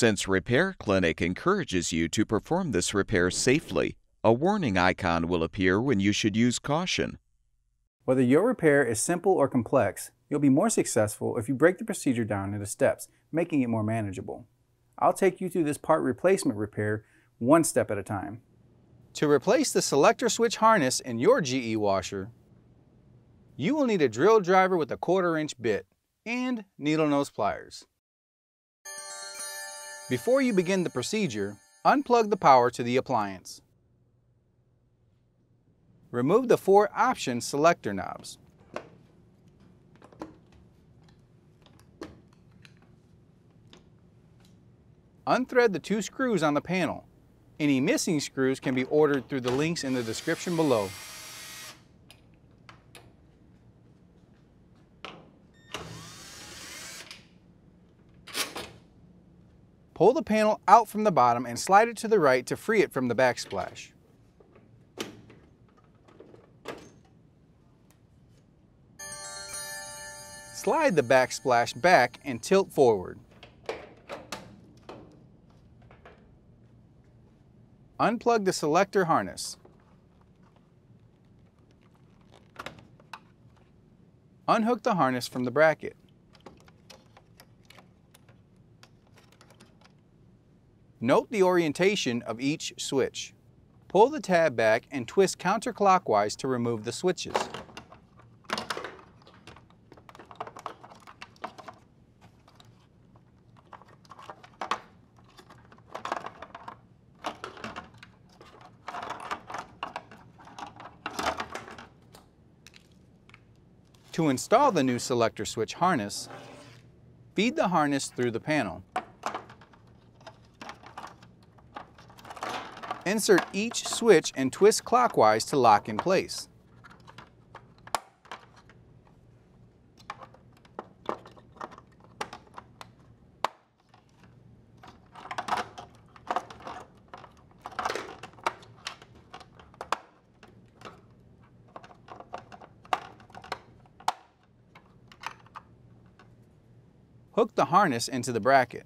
Since Repair Clinic encourages you to perform this repair safely, a warning icon will appear when you should use caution. Whether your repair is simple or complex, you'll be more successful if you break the procedure down into steps, making it more manageable. I'll take you through this part replacement repair one step at a time. To replace the selector switch harness in your GE washer, you will need a drill driver with a 1/4-inch bit and needle nose pliers. Before you begin the procedure, unplug the power to the appliance. Remove the 4 option selector knobs. Unthread the 2 screws on the panel. Any missing screws can be ordered through the links in the description below. Pull the panel out from the bottom and slide it to the right to free it from the backsplash. Slide the backsplash back and tilt forward. Unplug the selector harness. Unhook the harness from the bracket. Note the orientation of each switch. Pull the tab back and twist counterclockwise to remove the switches. To install the new selector switch harness, feed the harness through the panel. Insert each switch and twist clockwise to lock in place. Hook the harness into the bracket.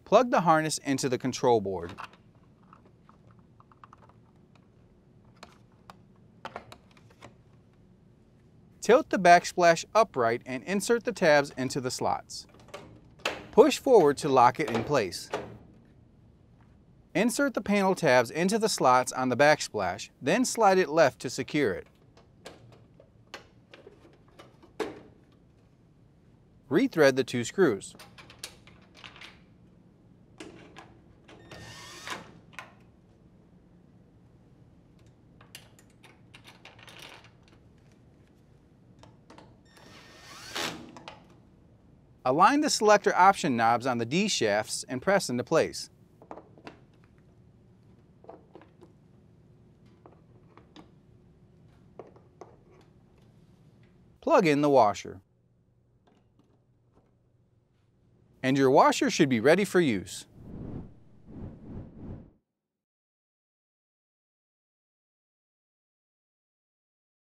Plug the harness into the control board. Tilt the backsplash upright and insert the tabs into the slots. Push forward to lock it in place. Insert the panel tabs into the slots on the backsplash, then slide it left to secure it. Rethread the 2 screws. Align the selector option knobs on the D shafts and press into place. Plug in the washer. And your washer should be ready for use.